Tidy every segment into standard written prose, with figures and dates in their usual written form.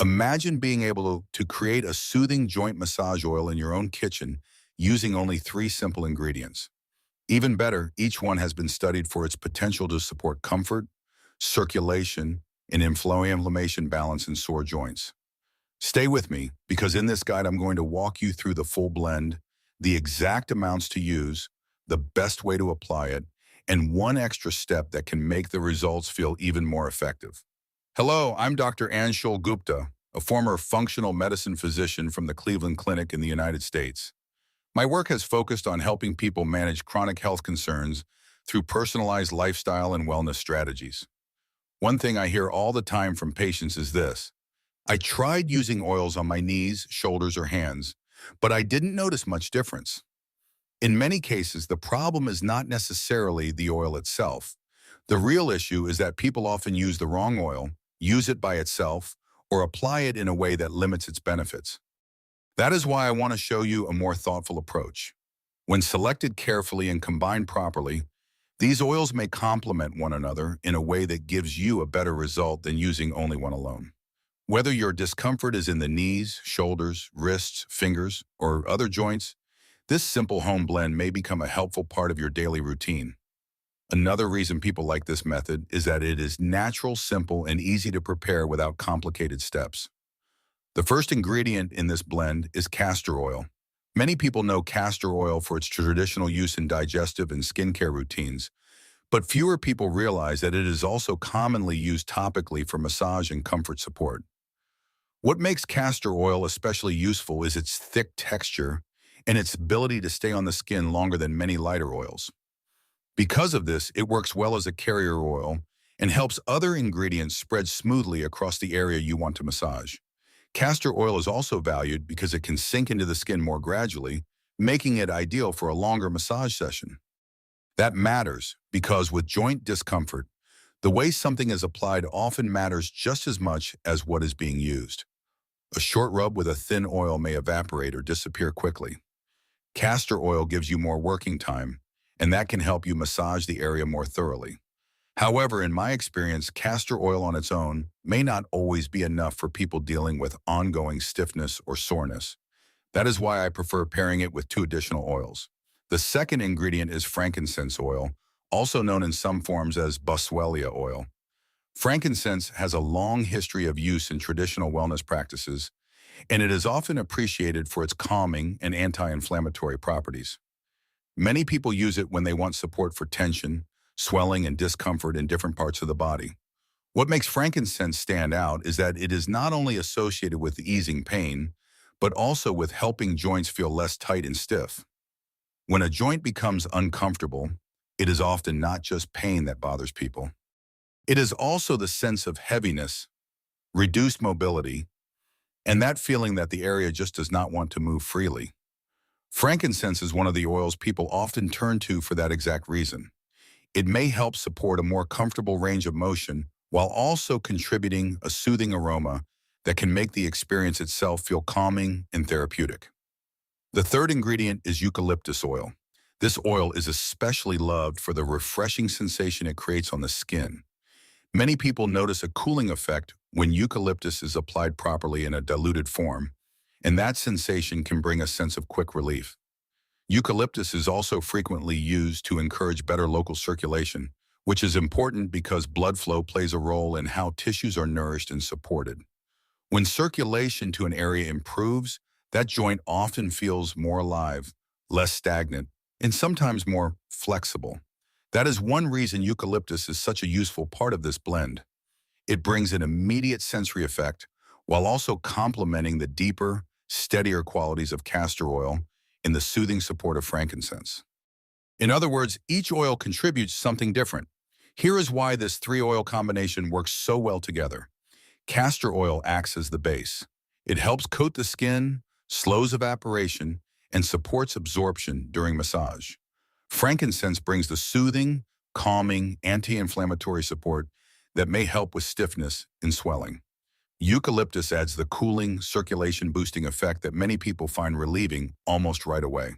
Imagine being able to create a soothing joint massage oil in your own kitchen using only three simple ingredients. Even better, each one has been studied for its potential to support comfort, circulation, and inflammation balance in sore joints. Stay with me because in this guide, I'm going to walk you through the full blend, the exact amounts to use, the best way to apply it, and one extra step that can make the results feel even more effective. Hello, I'm Dr. Anshul Gupta, a former functional medicine physician from the Cleveland Clinic in the United States. My work has focused on helping people manage chronic health concerns through personalized lifestyle and wellness strategies. One thing I hear all the time from patients is this: I tried using oils on my knees, shoulders, or hands, but I didn't notice much difference. In many cases, the problem is not necessarily the oil itself. The real issue is that people often use the wrong oil, use it by itself, or apply it in a way that limits its benefits. That is why I want to show you a more thoughtful approach. When selected carefully and combined properly, these oils may complement one another in a way that gives you a better result than using only one alone. Whether your discomfort is in the knees, shoulders, wrists, fingers, or other joints, this simple home blend may become a helpful part of your daily routine. Another reason people like this method is that it is natural, simple, and easy to prepare without complicated steps. The first ingredient in this blend is castor oil. Many people know castor oil for its traditional use in digestive and skincare routines, but fewer people realize that it is also commonly used topically for massage and comfort support. What makes castor oil especially useful is its thick texture and its ability to stay on the skin longer than many lighter oils. Because of this, it works well as a carrier oil and helps other ingredients spread smoothly across the area you want to massage. Castor oil is also valued because it can sink into the skin more gradually, making it ideal for a longer massage session. That matters because with joint discomfort, the way something is applied often matters just as much as what is being used. A short rub with a thin oil may evaporate or disappear quickly. Castor oil gives you more working time, and that can help you massage the area more thoroughly. However, in my experience, castor oil on its own may not always be enough for people dealing with ongoing stiffness or soreness. That is why I prefer pairing it with two additional oils. The second ingredient is frankincense oil, also known in some forms as boswellia oil. Frankincense has a long history of use in traditional wellness practices, and it is often appreciated for its calming and anti-inflammatory properties. Many people use it when they want support for tension, swelling, and discomfort in different parts of the body. What makes frankincense stand out is that it is not only associated with easing pain, but also with helping joints feel less tight and stiff. When a joint becomes uncomfortable, it is often not just pain that bothers people. It is also the sense of heaviness, reduced mobility, and that feeling that the area just does not want to move freely. Frankincense is one of the oils people often turn to for that exact reason. It may help support a more comfortable range of motion while also contributing a soothing aroma that can make the experience itself feel calming and therapeutic. The third ingredient is eucalyptus oil. This oil is especially loved for the refreshing sensation it creates on the skin. Many people notice a cooling effect when eucalyptus is applied properly in a diluted form, and that sensation can bring a sense of quick relief. Eucalyptus is also frequently used to encourage better local circulation, which is important because blood flow plays a role in how tissues are nourished and supported. When circulation to an area improves, that joint often feels more alive, less stagnant, and sometimes more flexible. That is one reason eucalyptus is such a useful part of this blend. It brings an immediate sensory effect while also complementing the deeper, steadier qualities of castor oil in the soothing support of frankincense. In other words, each oil contributes something different. Here is why this three-oil combination works so well together. Castor oil acts as the base. It helps coat the skin, slows evaporation, and supports absorption during massage. Frankincense brings the soothing, calming, anti-inflammatory support that may help with stiffness and swelling. Eucalyptus adds the cooling, circulation-boosting effect that many people find relieving almost right away.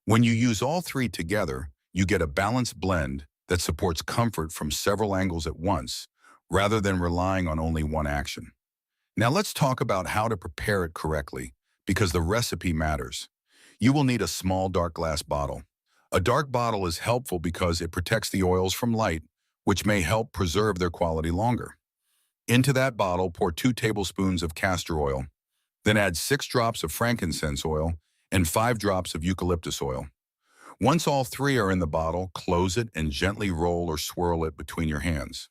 When you use all three together, you get a balanced blend that supports comfort from several angles at once, rather than relying on only one action. Now let's talk about how to prepare it correctly, because the recipe matters. You will need a small dark glass bottle. A dark bottle is helpful because it protects the oils from light, which may help preserve their quality longer. Into that bottle, pour 2 tablespoons of castor oil, then add 6 drops of frankincense oil and 5 drops of eucalyptus oil. Once all three are in the bottle, close it and gently roll or swirl it between your hands.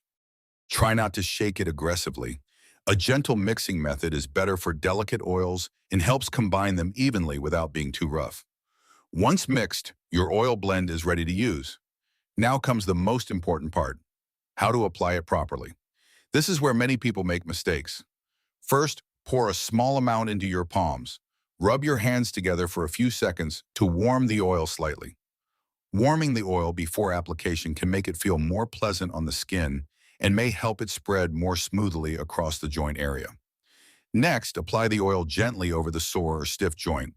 Try not to shake it aggressively. A gentle mixing method is better for delicate oils and helps combine them evenly without being too rough. Once mixed, your oil blend is ready to use. Now comes the most important part: how to apply it properly. This is where many people make mistakes. First, pour a small amount into your palms. Rub your hands together for a few seconds to warm the oil slightly. Warming the oil before application can make it feel more pleasant on the skin and may help it spread more smoothly across the joint area. Next, apply the oil gently over the sore or stiff joint.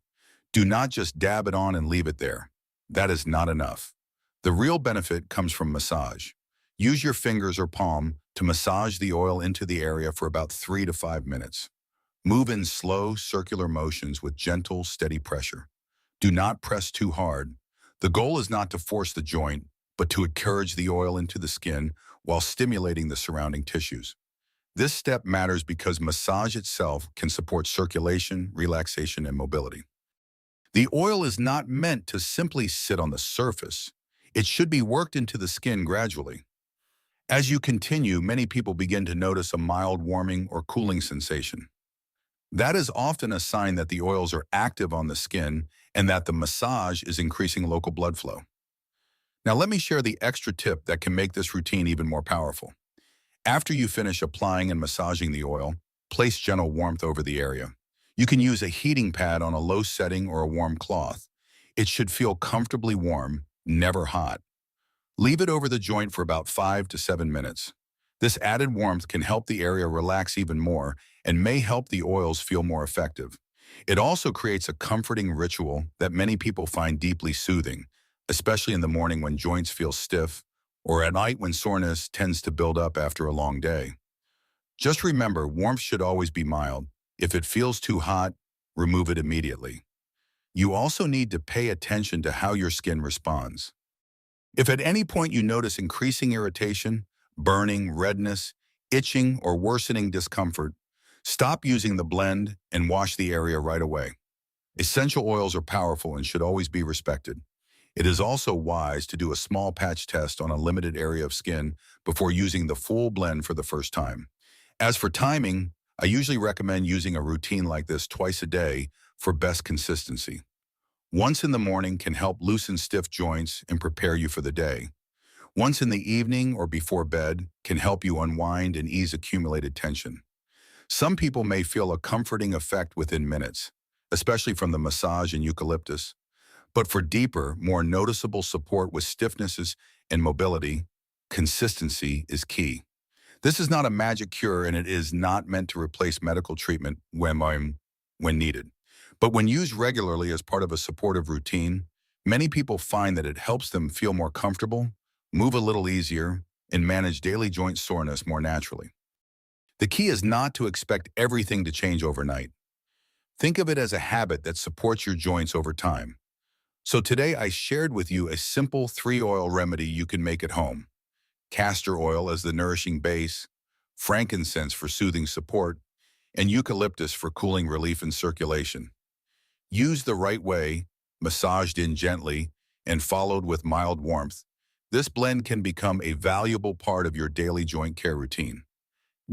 Do not just dab it on and leave it there. That is not enough. The real benefit comes from massage. Use your fingers or palm to massage the oil into the area for about 3 to 5 minutes. Move in slow, circular motions with gentle, steady pressure. Do not press too hard. The goal is not to force the joint, but to encourage the oil into the skin while stimulating the surrounding tissues. This step matters because massage itself can support circulation, relaxation, and mobility. The oil is not meant to simply sit on the surface. It should be worked into the skin gradually. As you continue, many people begin to notice a mild warming or cooling sensation. That is often a sign that the oils are active on the skin and that the massage is increasing local blood flow. Now let me share the extra tip that can make this routine even more powerful. After you finish applying and massaging the oil, place gentle warmth over the area. You can use a heating pad on a low setting or a warm cloth. It should feel comfortably warm, never hot. Leave it over the joint for about 5 to 7 minutes. This added warmth can help the area relax even more and may help the oils feel more effective. It also creates a comforting ritual that many people find deeply soothing, especially in the morning when joints feel stiff or at night when soreness tends to build up after a long day. Just remember, warmth should always be mild. If it feels too hot, remove it immediately. You also need to pay attention to how your skin responds. If at any point you notice increasing irritation, burning, redness, itching, or worsening discomfort, stop using the blend and wash the area right away. Essential oils are powerful and should always be respected. It is also wise to do a small patch test on a limited area of skin before using the full blend for the first time. As for timing, I usually recommend using a routine like this twice a day for best consistency. Once in the morning can help loosen stiff joints and prepare you for the day. Once in the evening or before bed can help you unwind and ease accumulated tension. Some people may feel a comforting effect within minutes, especially from the massage and eucalyptus. But for deeper, more noticeable support with stiffnesses and mobility, consistency is key. This is not a magic cure, and it is not meant to replace medical treatment when needed. But when used regularly as part of a supportive routine, many people find that it helps them feel more comfortable, move a little easier, and manage daily joint soreness more naturally. The key is not to expect everything to change overnight. Think of it as a habit that supports your joints over time. So today I shared with you a simple 3-oil remedy you can make at home. Castor oil as the nourishing base, frankincense for soothing support, and eucalyptus for cooling relief and circulation. Used the right way, massaged in gently, and followed with mild warmth, this blend can become a valuable part of your daily joint care routine.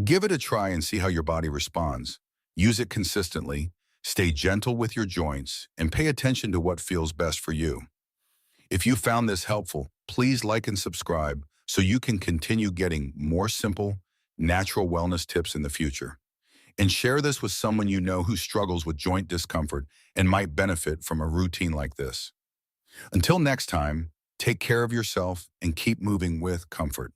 Give it a try and see how your body responds. Use it consistently, stay gentle with your joints, and pay attention to what feels best for you. If you found this helpful, please like and subscribe so you can continue getting more simple, natural wellness tips in the future. And share this with someone you know who struggles with joint discomfort and might benefit from a routine like this. Until next time, take care of yourself and keep moving with comfort.